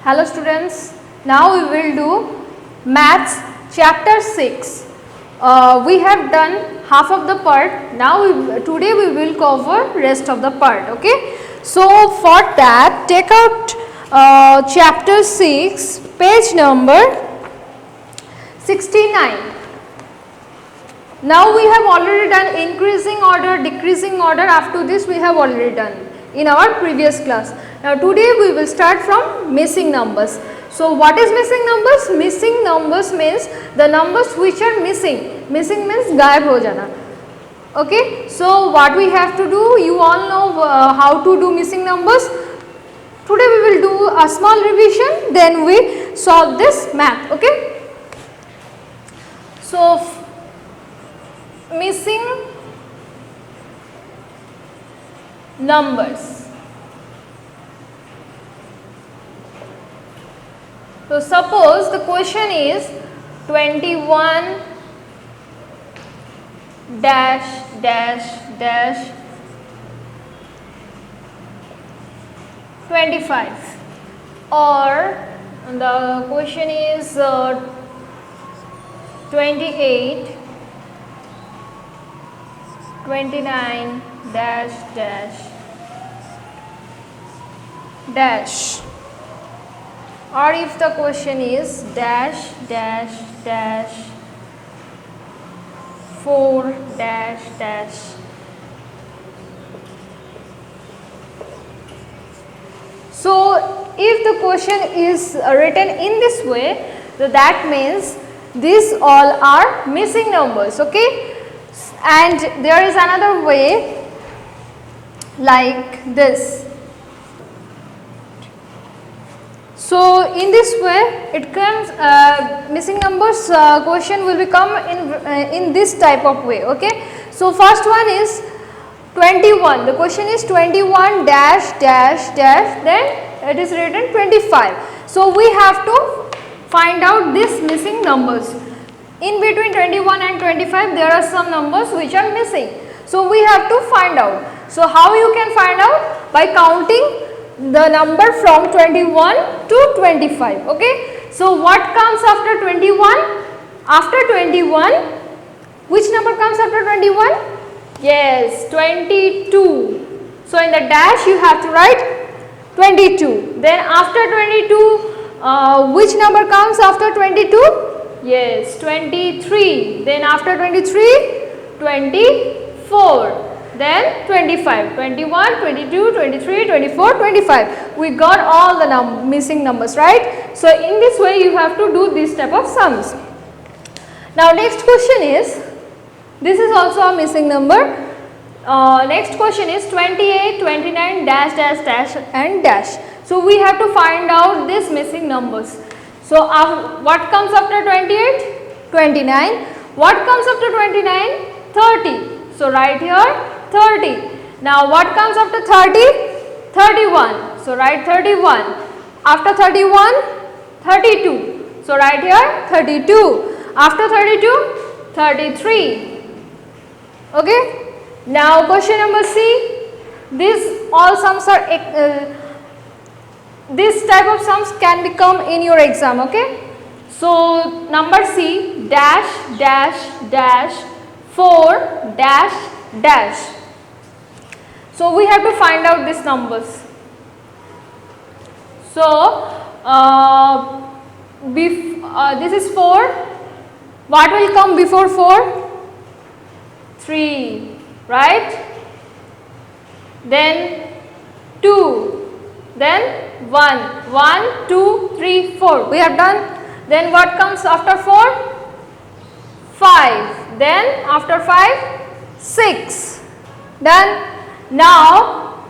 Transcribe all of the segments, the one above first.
Hello students, now we will do maths chapter 6. We have done half of the part. Now today we will cover rest of the part. Okay. So for that take out chapter 6 page number 69. Now we have already done increasing order, decreasing order. After this we have already done in our previous class. Now today we will start from missing numbers. So what is missing numbers? Missing numbers means the numbers which are missing. Missing means gayab ho jana. Okay. So what we have to do, you all know how to do missing numbers. Today we will do a small revision, then we solve this math. Okay. So missing numbers. So suppose the question is 21 dash dash dash 25, or the question is 28 29 dash dash dash, or if the question is dash dash dash 4 dash dash. So if the question is written in this way, so that means these all are missing numbers. Okay. And there is another way like this. So in this way it comes missing numbers question will become in this type of way. Okay. So first one is 21. The question is 21 dash dash dash, then it is written 25. So we have to find out this missing numbers. In between 21 and 25 there are some numbers which are missing. So we have to find out. So how you can find out? By counting the number from 21 to 25. Okay. So what comes after 21? After 21, which number comes after 21? Yes, 22. So in the dash you have to write 22. Then after 22, which number comes after 22? Yes, 23. Then after 23, 24. Then 25, 21, 22, 23, 24, 25. We got all the missing numbers, right? So in this way you have to do this type of sums. Now next question is, this is also a missing number. Next question is 28, 29, dash, dash, dash and dash. So we have to find out these missing numbers. So what comes after 28? 29. What comes after 29? 30. So write here 30. Now what comes after 30? 31. So write 31. After 31? 32. So write here 32. After 32? 33. Okay. Now question number C. These all sums are this type of sums can become in your exam. Okay. So number C, dash dash dash 4 dash dash. So we have to find out these numbers. So this is 4. What will come before 4? 3, right? Then 2. Then 1. 1, 2, 3, 4. We have done. Then what comes after 4? 5. Then after 5, 6. Done. Now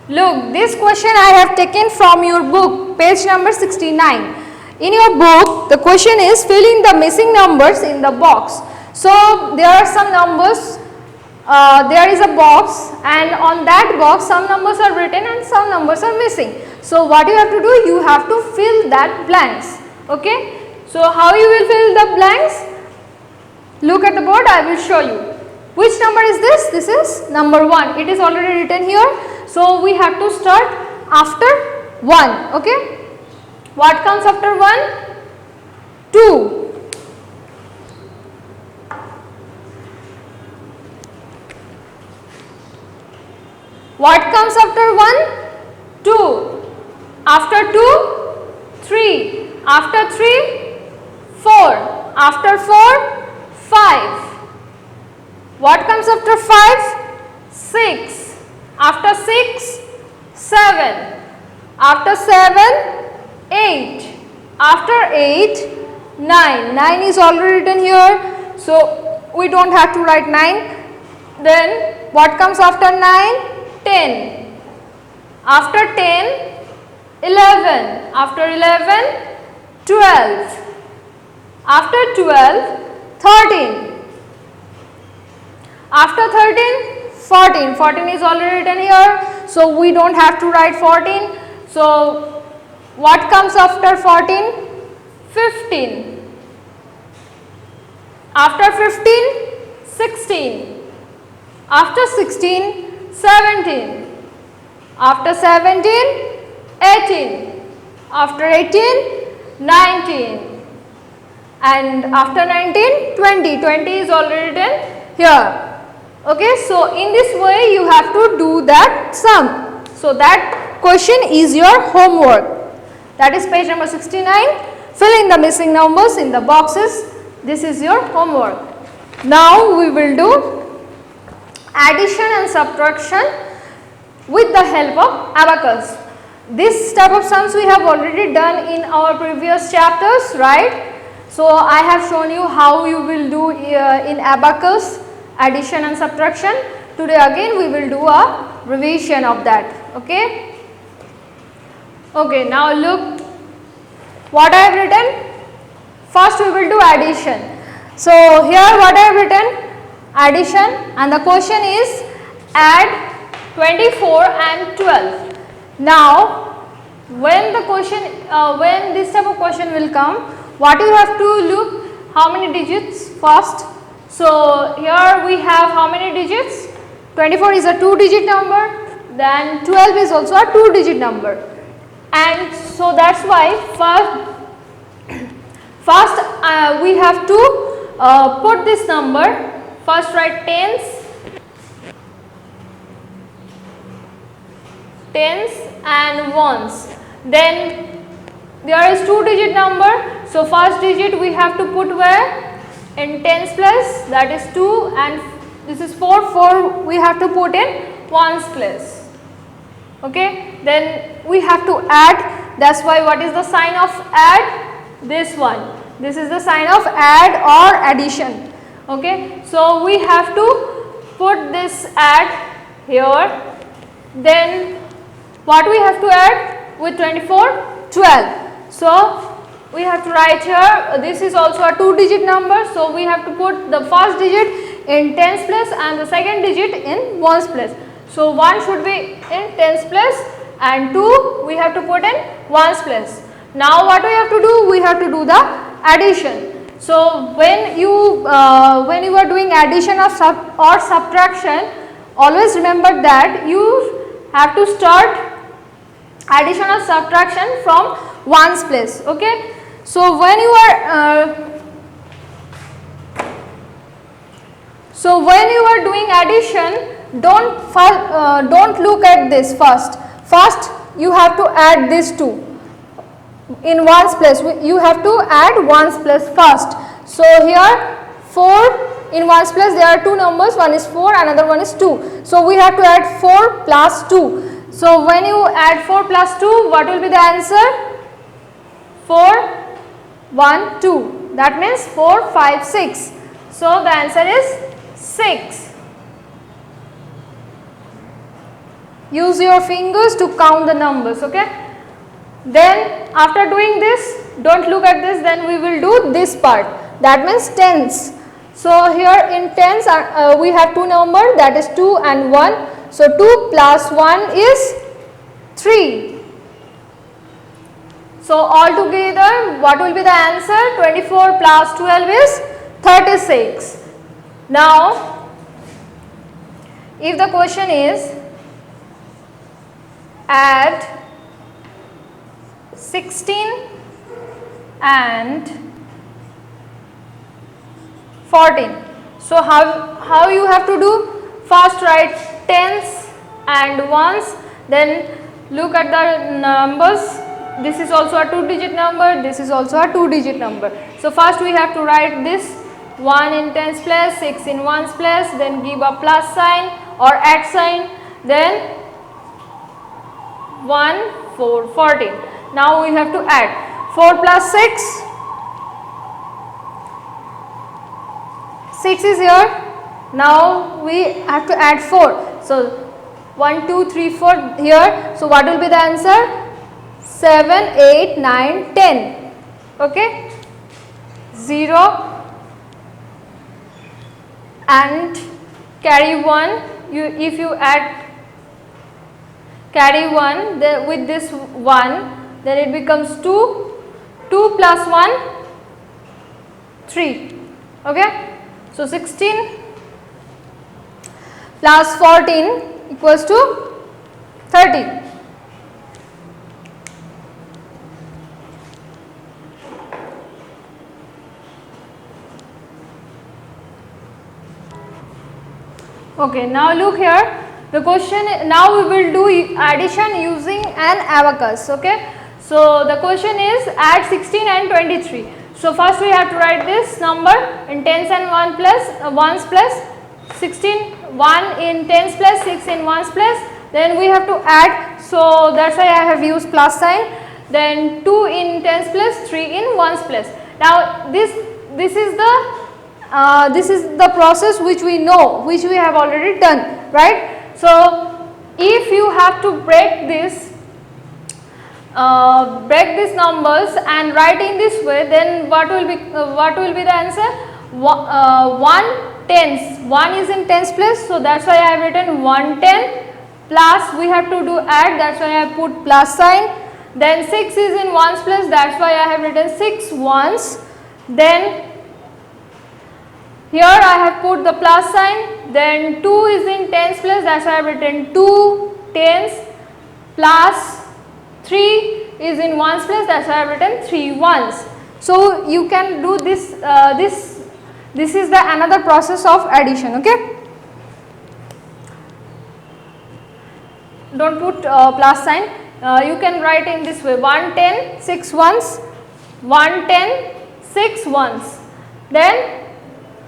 look, this question I have taken from your book, page number 69. In your book the question is fill in the missing numbers in the box. So there are some numbers, there is a box, and on that box some numbers are written and some numbers are missing. So what you have to do, you have to fill that blanks. Okay. So how you will fill the blanks? Look at the board, I will show you. Which number is this? This is number 1. It is already written here. So we have to start after 1. Okay. What comes after 1? 2. What comes after 1? 2. After 2? 3. After 3? 4. After 4? 5. What comes after 5? 6. After 6? 7. After 7? 8. After 8? 9. 9 is already written here, so we don't have to write 9. Then what comes after 9? 10. After 10? 11. After 11? 12. After 12? 13. After 13? 14. 14 is already written here, so we don't have to write 14. So what comes after 14? 15. After 15? 16. After 16? 17. After 17? 18. After 18? 19. And after 19? 20. 20 is already written here. Okay, so in this way you have to do that sum. So that question is your homework. That is page number 69. Fill in the missing numbers in the boxes. This is your homework. Now we will do addition and subtraction with the help of abacus. This type of sums we have already done in our previous chapters, right? So I have shown you how you will do in abacus addition and subtraction. Today again we will do a revision of that. Okay. Okay, now look what I have written. First we will do addition. So here what I have written, addition, and the question is add 24 and 12. Now when the question, when this type of question will come, what you have to look, how many digits first. So here we have how many digits? 24 is a 2-digit number, then 12 is also a 2-digit number, and so that's why first we have to put this number. First write tens and ones. Then there is 2-digit number, so first digit we have to put where? In tens place, that is 2, and this is 4. 4 we have to put in ones place. Okay, then we have to add. That's why what is the sign of add? This one. This is the sign of add or addition. Okay, so we have to put this add here. Then what we have to add with 24? 12. So we have to write here, this is also a 2-digit number, so we have to put the first digit in tens place and the second digit in ones place. So 1 should be in tens place and 2 we have to put in ones place. Now what we have to do? We have to do the addition. So when you are doing addition or subtraction, always remember that you have to start addition or subtraction from ones place. Okay. So when you are doing addition, don't look at this first. First you have to add this 2 in ones place. You have to add ones place first. So here 4 in ones place, there are 2 numbers, one is 4, another one is 2. So we have to add 4 plus 2. So when you add 4 plus 2, what will be the answer? 4, 1, 2. That means 4, 5, 6. So the answer is 6. Use your fingers to count the numbers. Okay. Then after doing this, don't look at this, then we will do this part. That means tens. So here in tens we have 2 numbers, that is 2 and 1. So 2 plus 1 is 3. So altogether what will be the answer? 24 plus 12 is 36. Now if the question is add 16 and 14. So how you have to do? First write tens and ones, then look at the numbers. This is also a 2-digit number, this is also a 2-digit number. So first we have to write this 1 in tens place, 6 in ones place, then give a plus sign or add sign, then 1, 4, 14. Now we have to add 4 plus 6, 6 is here. Now we have to add 4. So 1, 2, 3, 4 here. So what will be the answer? 7, 8, 9, 10. Okay. 0 and carry 1. If you add carry 1 with this 1, then it becomes 2. 2 plus 1, 3. Okay. So 16 plus 14 equals to 30. Okay, now look here. The question, now we will do addition using an abacus. Okay. So the question is add 16 and 23. So first we have to write this number in tens and ones plus 16, 1 in tens place, 6 in ones place. Then we have to add. So that's why I have used plus sign. Then 2 in tens place, 3 in ones place. Now this is the process which we know, which we have already done, right? So if you have to break these numbers and write in this way, then what will be the answer? 1 tens. 1 is in tens place, so that's why I have written 110 plus we have to do add, that's why I have put plus sign. Then 6 is in ones place, that's why I have written 6 ones. Then here I have put the plus sign. Then 2 is in tens place, that's why I have written 2 tens plus 3 is in ones place, that's why I have written 3 ones. So you can do this. This is the another process of addition. Okay. Don't put plus sign. You can write in this way: 110 6 ones, 110 6 ones, then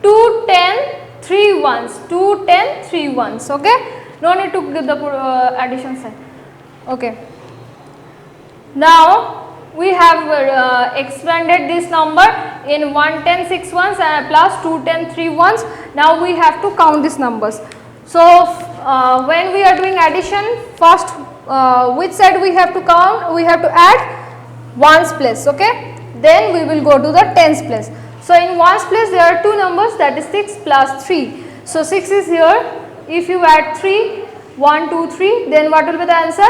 210 3 ones, 210 3 ones. Okay. No need to give the addition sign. Okay. Now we have expanded this number in 110 6 ones plus 210 3 ones. Now we have to count these numbers. So when we are doing addition, first which side we have to count? We have to add ones place. Okay. Then we will go to the tens place. So in ones place there are two numbers, that is 6 plus 3. So 6 is here. If you add 3, 1 2 3, then what will be the answer?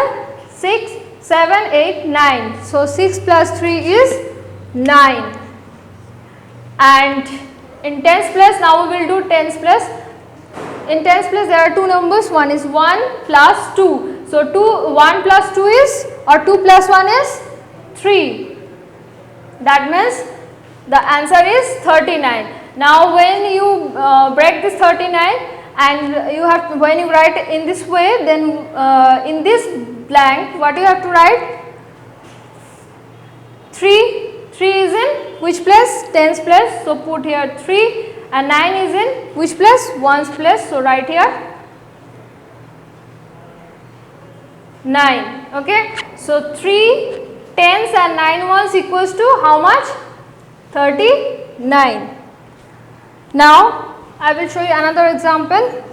6 7 8 9. So 6 plus 3 is 9. And in tens place, now we will do tens place. In tens place there are two numbers, one is 1 plus 2. So 1 plus 2 is, or 2 plus 1 is 3. That means the answer is 39. Now when you break this 39 and you have, when you write in this way, then in this blank what you have to write? 3 is in which place? Tens place. So put here 3, and 9 is in which place? Ones place. So write here 9. Okay. So 3 tens and 9 ones equals to how much? 39. Now I will show you another example.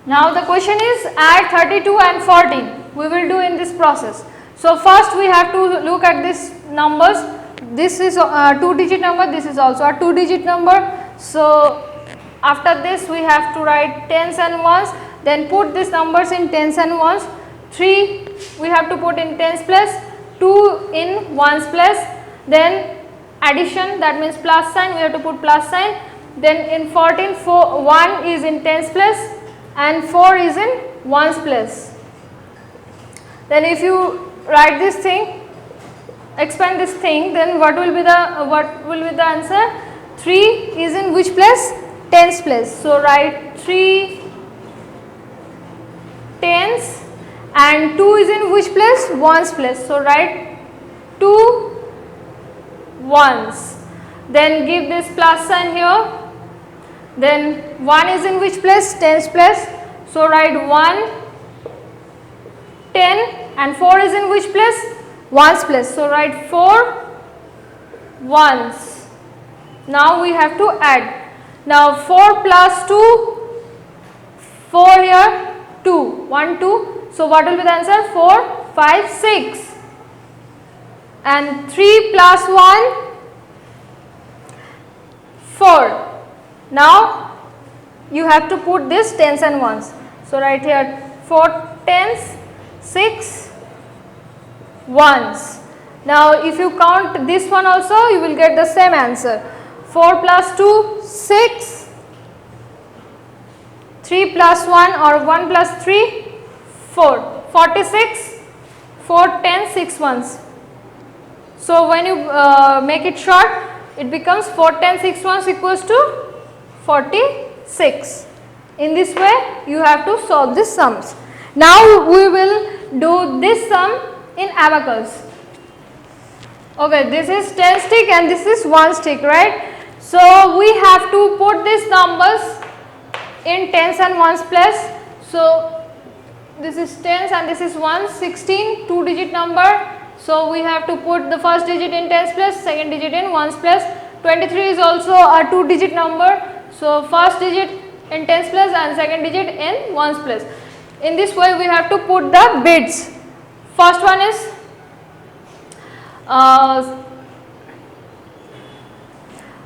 Now the question is add 32 and 14. We will do in this process. So first we have to look at these numbers. This is a 2-digit number, this is also a 2-digit number. So after this we have to write tens and ones, then put these numbers in tens and ones. 3 we have to put in tens place, 2 in ones place, then addition, that means plus sign, we have to put plus sign. Then in 14, 1 is in tens place and 4 is in ones place. Then if you write this thing, expand this thing, then what will be the answer? 3 is in which place? Tens place. So write 3 tens, and 2 is in which place? Ones place. So write 2 ones. Then give this plus sign here. Then 1 is in which place? Tens place. So write 1 10, and 4 is in which place? Ones place. So write 4 ones. Now we have to add. Now 4 plus 2, 4 here, 2, 1, 2. So what will be the answer? 4, 5, 6. And 3 plus 1, 4. Now you have to put this tens and ones. So write here 4 tens, 6 ones. Now if you count this one also, you will get the same answer. 4 plus 2, 6. 3 plus 1 or 1 plus 3, 4. 46, 4 tens, 6 ones. So when you make it short, it becomes 4 tens, 6 ones equals to 46. In this way you have to solve these sums. Now we will do this sum in abacus. Okay, this is 10 stick and this is 1 stick, right? So we have to put these numbers in tens and ones place. So this is tens and this is ones, 16, 2 digit number. So we have to put the first digit in tens place, second digit in ones place. 23 is also a 2 digit number. So first digit in tens place and second digit in ones place. In this way we have to put the bits. First one is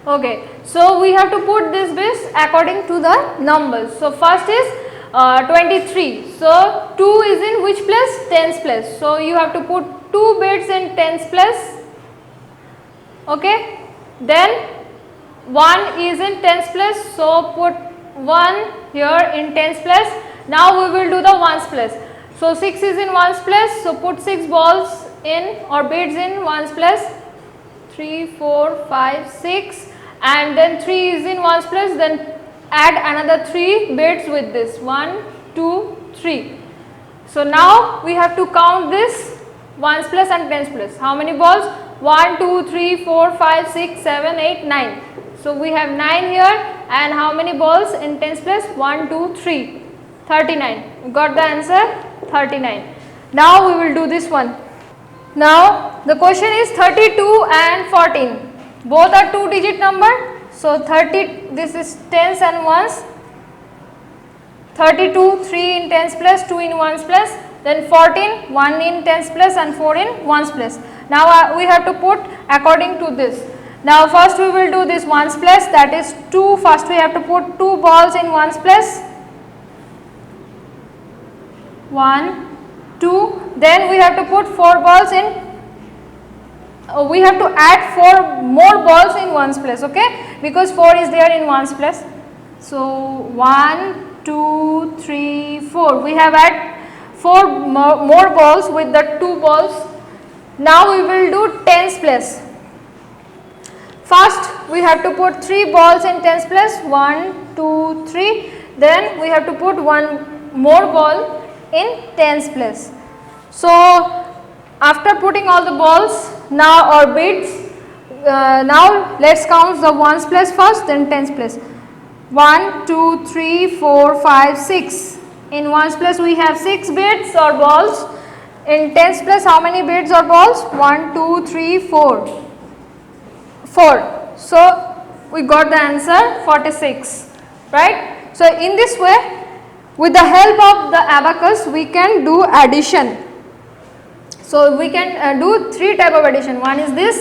okay, so we have to put this bits according to the numbers. So first is 23. So 2 is in which place? Tens place. So you have to put 2 bits in tens place. Okay. Then 1 is in tens place. So put 1 here in tens place. Now we will do the ones place. So 6 is in ones place. So put 6 balls in or bits in ones place. 3, 4, 5, 6. And then 3 is in ones place. Then add another 3 bits with this. 1, 2, 3. So now we have to count this ones place and tens place. How many balls? 1, 2, 3, 4, 5, 6, 7, 8, 9. So we have 9 here. And how many balls in tens place? 1, 2, 3. 39. You got the answer? 39. Now we will do this one. Now the question is 32 and 14. Both are 2 digit number. So 30, this is tens and ones. 32, 3 in tens place, 2 in ones place. Then 14, 1 in tens place and 4 in ones place. Now we have to put according to this. Now first we will do this ones place, that is 2. First we have to put 2 balls in ones place. 1, 2. Then we have to put 4 balls in. We have to add 4 more balls in ones place, okay? Because 4 is there in ones place. So 1, 2, 3, 4. We have add 4 more balls with the 2 balls. Now we will do tens place. First we have to put 3 balls in tens place. 1, 2, 3. Then we have to put 1 more ball in tens place. So after putting all the balls now or bits, now let's count the ones place first, then tens place. 1, 2, 3, 4, 5, 6. In ones place we have 6 bits or balls. In tens place how many bits or balls? 1, 2, 3, 4. 4. So we got the answer 46, right? So in this way, with the help of the abacus, we can do addition. So we can do 3 type of addition. One is this,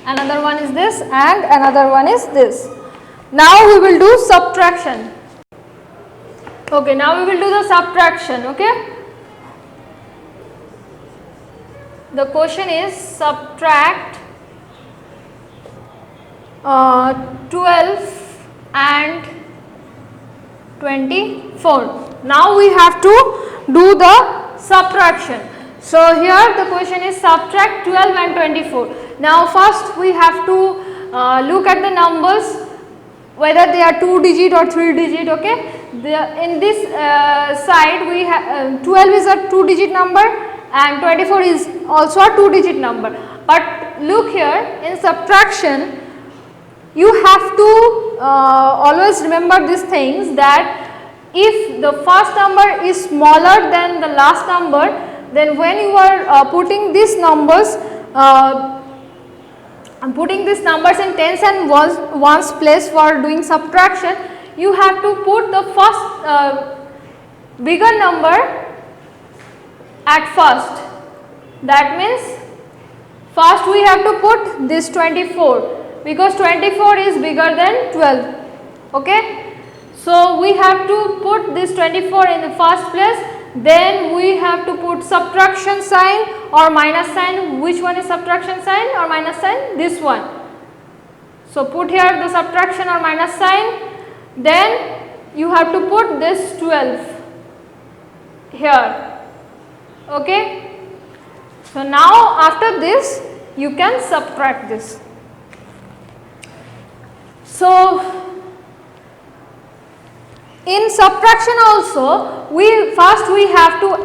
another one is this, and another one is this. Now we will do subtraction. Okay, now we will do the subtraction. Okay. The question is subtract 12 and 24. Now we have to do the subtraction. So here the question is subtract 12 and 24. Now first we have to look at the numbers, whether they are 2 digit or 3 digit. Okay, in this side we have 12 is a 2 digit number and 24 is also a 2 digit number. But look here, in subtraction you have to always remember these things, that if the first number is smaller than the last number, then when you are putting these numbers in tens and ones place for doing subtraction, you have to put the first bigger number at first. That means first we have to put this 24, because 24 is bigger than 12. Okay, so we have to put this 24 in the first place, then we have to put subtraction sign or minus sign. Which one is subtraction sign or minus sign? This one. So put here the subtraction or minus sign, then you have to put this 12 here. Okay, so now after this you can subtract this. So in subtraction also, first we have to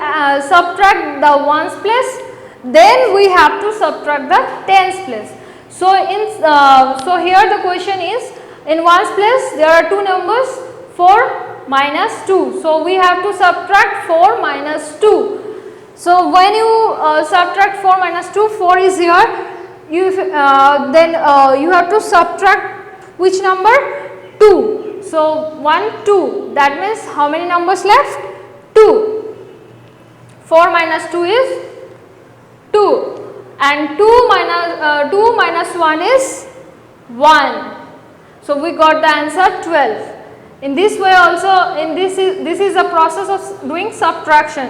subtract the ones place, then we have to subtract the tens place. So so here the question is, in ones place there are two numbers, 4 minus 2. So we have to subtract 4 minus 2. So when you subtract 4 minus 2, 4 is here. Then you have to subtract which number? 2. So 1, 2. That means how many numbers left? 2. 4 minus 2 is 2, and 2 minus 1 is 1. So we got the answer 12. In this way also, this is a process of doing subtraction.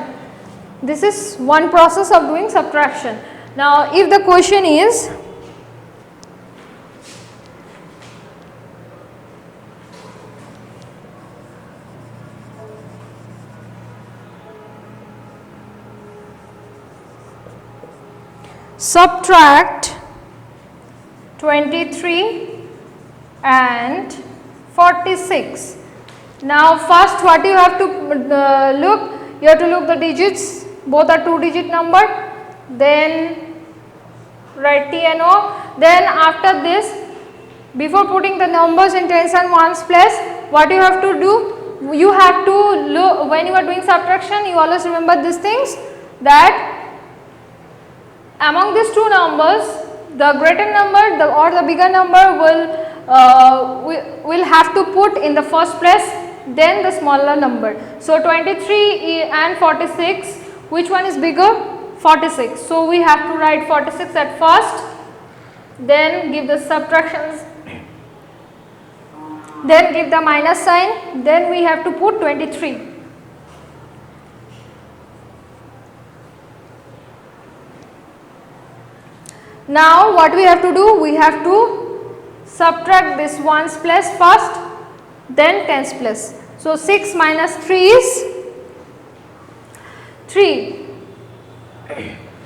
This is one process of doing subtraction. Now if the question is subtract 23 and 46. Now first what you have to look, you have to look the digits, both are 2 digit number, then write T and O. Then after this, before putting the numbers in tens and ones place, what you have to do, you have to look, when you are doing subtraction, you always remember these things, that among these two numbers, the greater number or the bigger number will have to put in the first place, then the smaller number. So 23 and 46, which one is bigger? 46. So we have to write 46 at first, then give the subtractions, then give the minus sign, then we have to put 23. Now what we have to do, we have to subtract this ones place first, then tens place. So 6 minus 3 is 3.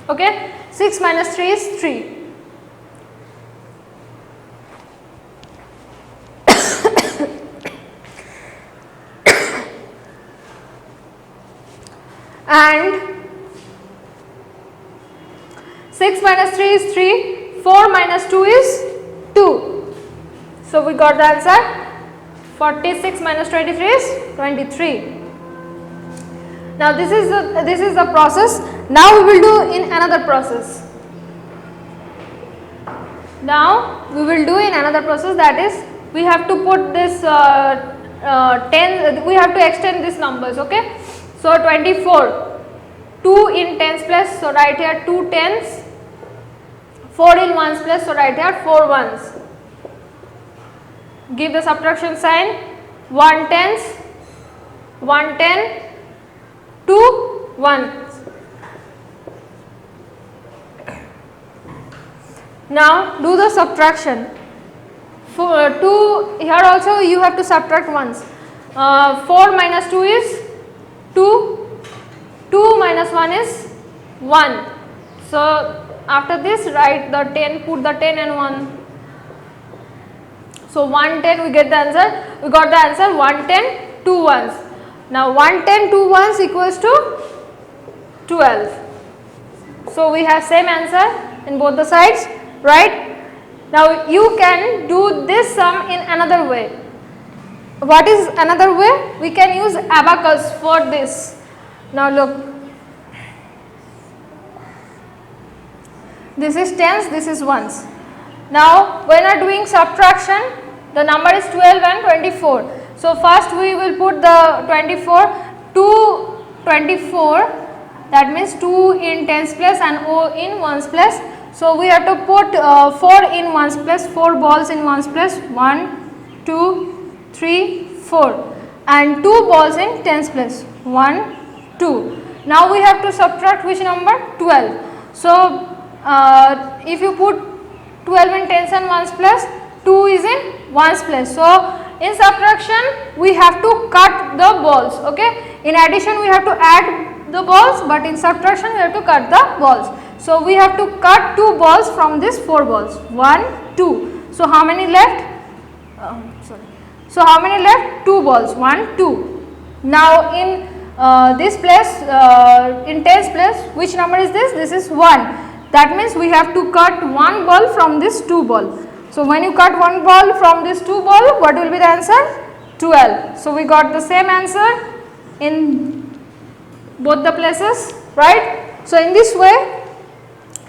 Okay, 6 minus 3 is 3. And 6 minus 3 is 3, 4 minus 2 is 2. So we got the answer. 46 minus 23 is 23. Now this is the process. Now we will do in another process. Now we will do in another process, that is, we have to put this 10. We have to extend these numbers. Okay. So 24, 2 in tens place. So write here 2 tens. 4 in ones place, so write here 4 ones. Give the subtraction sign, 1 tens, 1 10, 2 ones. Now do the subtraction. 2, here also you have to subtract ones. 4 minus 2 is 2, 2 minus 1 is 1. So after this write the 10, put the 10 and 1. So 110 we get the answer, we got the answer 110, 2 ones. Now 110, 2 ones equals to 12. So we have same answer in both the sides, right? Now you can do this sum in another way. What is another way? We can use abacus for this. Now look, this is tens, this is ones. Now when you are doing subtraction, the number is 12 and 24. So first we will put the 24, 2 24, that means 2 in tens place and O in ones place. So we have to put 4 in ones place, 4 balls in ones place, 1, 2, 3, 4 and 2 balls in tens place, 1, 2. Now we have to subtract which number? 12. So if you put 12 in tens and ones place, 2 is in ones place. So in subtraction we have to cut the balls, okay. In addition we have to add the balls, but in subtraction we have to cut the balls. So we have to cut 2 balls from this 4 balls, 1, 2. So how many left? So how many left? 2 balls, 1, 2. Now in this place, in tens place, which number is this? This is 1. That means we have to cut 1 ball from this 2 ball. So when you cut 1 ball from this 2 ball, what will be the answer? 12. So we got the same answer in both the places, right? So in this way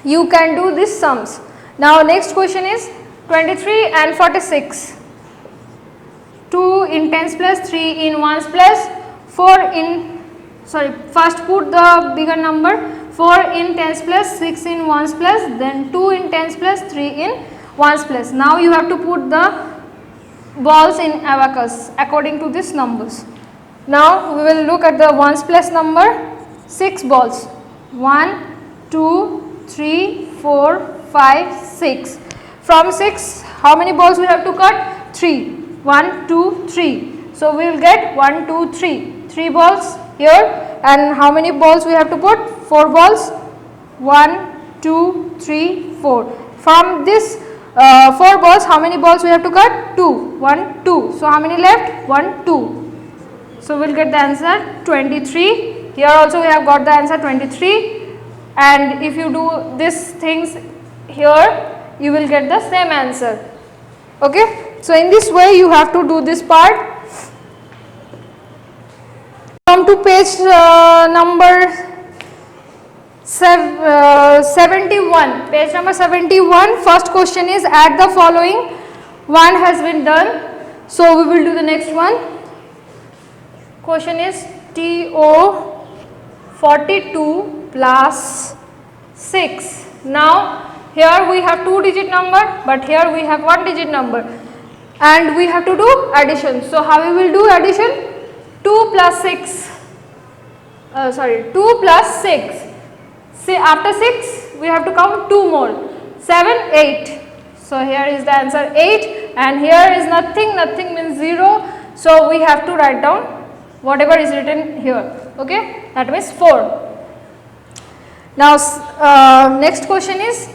you can do these sums. Now next question is 23 and 46. 2 in tens place, 3 in ones place, 4 in, first put the bigger number, 4 in tens place, 6 in ones place, then 2 in tens place, 3 in ones place. Now you have to put the balls in abacus according to these numbers. Now we will look at the ones place number, 6 balls, 1, 2, 3, 4, 5, 6. From 6 how many balls we have to cut? 3. 1, 2, 3. So we will get 1, 2, 3. 3 balls here, and how many balls we have to put? 4 balls. 1, 2, 3, 4. From this 4 balls, how many balls we have to cut? 2. 1, 2. So how many left? 1, 2. So we will get the answer 23. Here also we have got the answer 23. And if you do these things here, you will get the same answer. Okay. So in this way you have to do this part. Come to page number 71. Page number 71. First question is add the following. One has been done. So we will do the next one. Question is TO 42 plus 6. Now here we have 2-digit number, but here we have 1-digit number, and we have to do addition. So how we will do addition? 2 plus 6. 2 plus 6. See, after 6 we have to count 2 more. 7, 8. So here is the answer 8, and here is nothing. Nothing means 0. So we have to write down whatever is written here. Okay, that means 4. Now next question is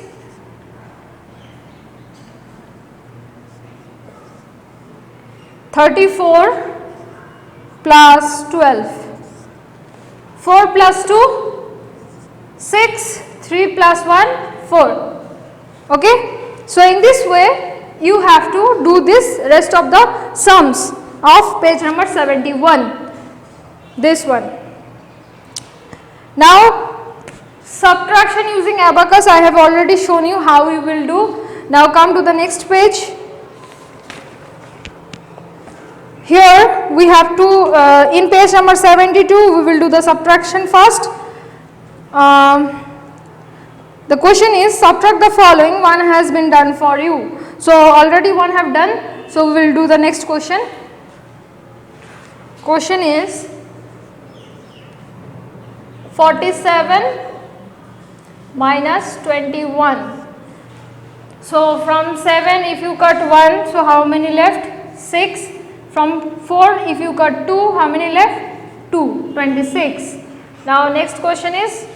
34 plus 12. 4 plus 2, 6, 3 plus 1, 4. Okay. So in this way you have to do this rest of the sums of page number 71. This one. Now subtraction using abacus I have already shown you how we will do. Now come to the next page. Here we have to, in page number 72 we will do the subtraction first. The question is subtract the following. One has been done for you. So already one have done. So we will do the next question. Question is 47 minus 21. So from 7 if you cut 1, so how many left? 6. From 4 if you cut 2, how many left? 2, 26. Now next question is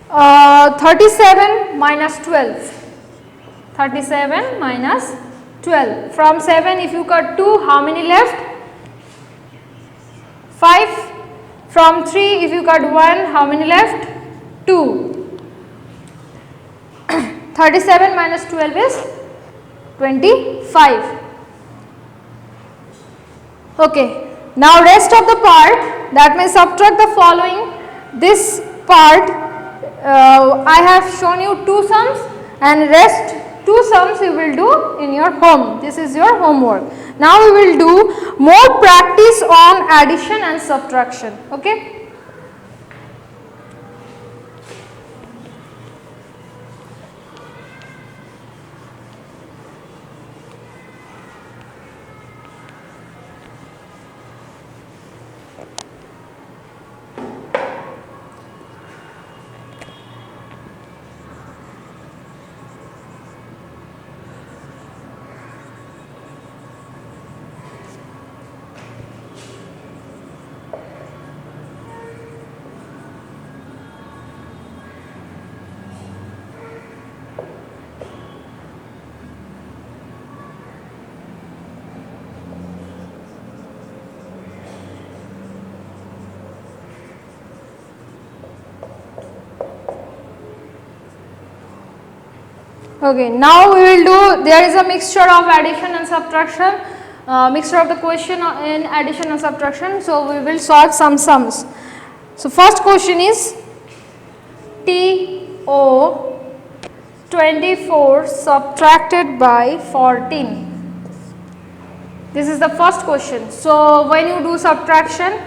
37 minus 12. 37 minus 12. From 7 if you cut 2, how many left? 5. From 3 if you cut 1, how many left? 2. 37 minus 12 is 25. Okay. Now rest of the part, that means subtract the following. This part I have shown you 2 sums, and rest 2 sums you will do in your home. This is your homework. Now we will do more practice on addition and subtraction. Okay. Okay, now we will do, there is a mixture of addition and subtraction, mixture of the question in addition and subtraction. So we will solve some sums. So first question is TO 24 subtracted by 14. This is the first question. So when you do subtraction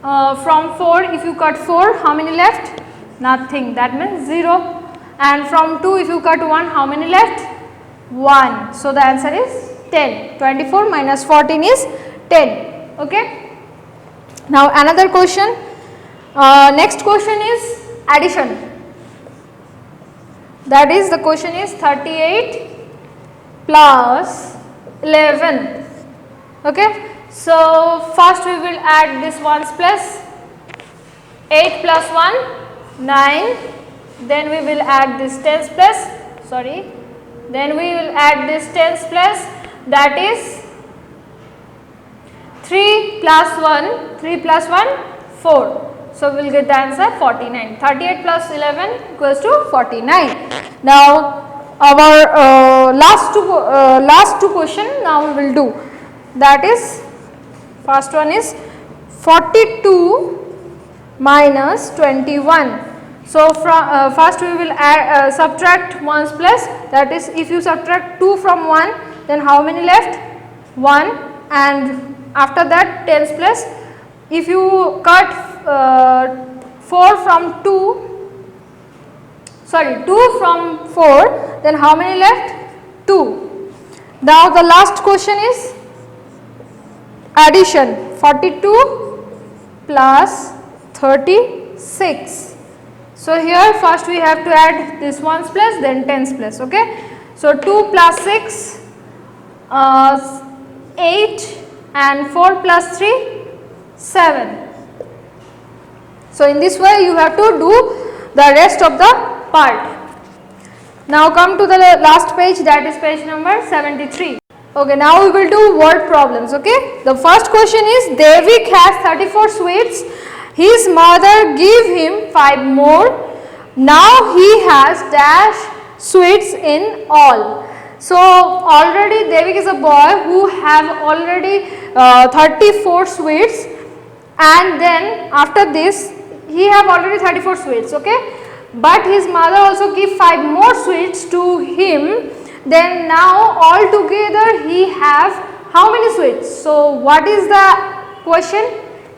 from 4, if you cut 4, how many left? Nothing, that means 0. And from 2 if you cut 1, how many left? 1. So the answer is 10. 24 minus 14 is 10. Okay. Now another question. Next question is addition. That is, the question is 38 plus 11. Okay. So first we will add this ones plus 8 plus 1, 9. Then we will add this tens plus, then we will add this tens plus, that is 3 plus 1, 4. So we will get the answer 49. 38 plus 11 equals to 49. Now our last two question now we will do. That is, first one is 42 minus 21. So from first we will add, subtract 1's plus, that is, if you subtract 2 from 1, then how many left? 1, and after that 10's plus. If you cut 4 from 2 from 4, then how many left? 2. Now the last question is addition. 42 plus 36. So here first we have to add this ones plus, then tens plus. Okay. So 2 plus 6, 8, and 4 plus 3, 7. So in this way you have to do the rest of the part. Now come to the last page, that is page number 73. Okay, now we will do word problems. Okay. The first question is, Devik has 34 sweets. His mother gave him 5 more. Now he has dash sweets in all. So already Devik is a boy who have already 34 sweets, and then after this he have already 34 sweets. Okay, but his mother also give 5 more sweets to him. Then now all together he have how many sweets? So what is the question?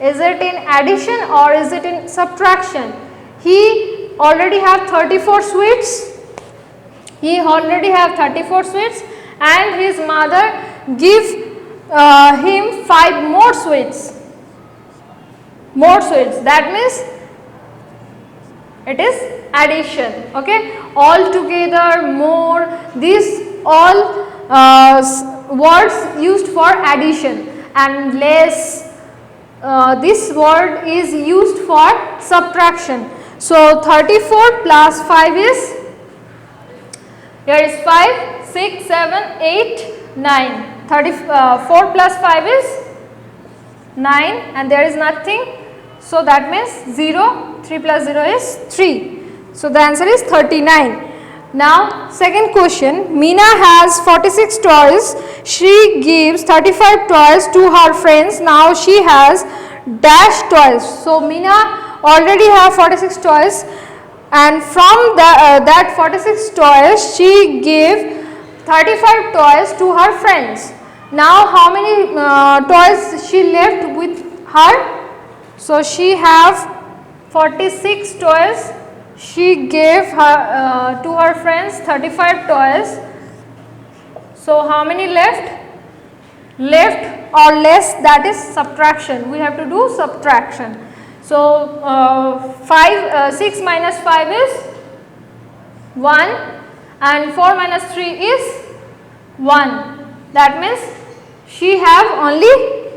Is it in addition or is it in subtraction? He already have 34 sweets. He already have 34 sweets, and his mother give him 5 more sweets. That means it is addition. Okay, all together, more, these all words used for addition, and less, this word is used for subtraction. So 34 plus 5 is, here is 5, 6, 7, 8, 9. 4 plus 5 is 9 and there is nothing. So that means 0, 3 plus 0 is 3. So the answer is 39. Now second question, Meena has 46 toys. She gives 35 toys to her friends. Now she has dash toys. So Meena already have 46 toys, and from that 46 toys she gave 35 toys to her friends. Now how many toys she left with her? So she have 46 toys. She gave her to her friends 35 toys. So how many left? Left or less, that is subtraction. We have to do subtraction. So 6 minus 5 is 1 and 4 minus 3 is 1. That means she have only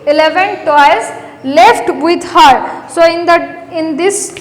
11 toys left with her. So in this,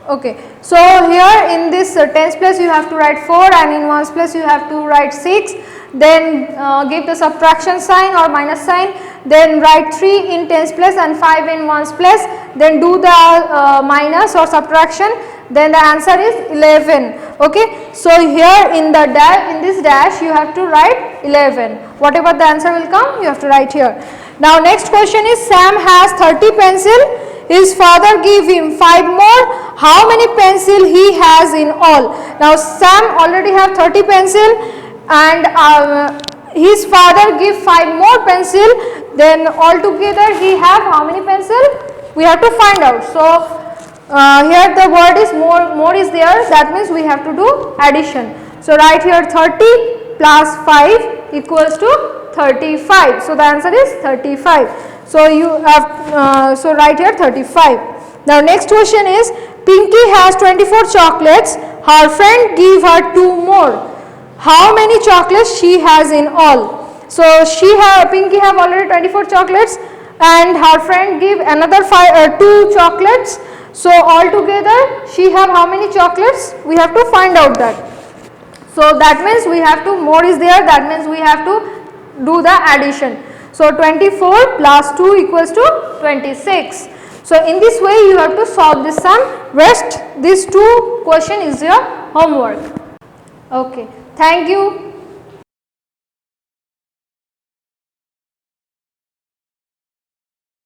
okay, so here in this tens place you have to write 4 and in ones place you have to write 6. Then give the subtraction sign or minus sign, then write 3 in tens place and 5 in ones place, then do the minus or subtraction, then the answer is 11. Okay, so here in this dash you have to write 11. Whatever the answer will come, you have to write here. Now next question is, Sam has 30 pencil. His father give him 5 more. How many pencil he has in all? Now Sam already have 30 pencil and his father give 5 more pencil. Then altogether he have how many pencil? We have to find out. So here the word is more is there. That means we have to do addition. So write here 30 plus 5 equals to 35. So the answer is 35. So you have so write here 35. Now next question is, Pinky has 24 chocolates. Her friend give her 2 more. How many chocolates she has in all? So Pinky have already 24 chocolates and her friend give another 2 chocolates. So altogether she have how many chocolates? We have to find out that. So that means we have to, more is there, that means we have to do the addition. So 24 plus 2 equals to 26. So in this way you have to solve this sum. Rest these 2 question is your homework. Okay, thank you.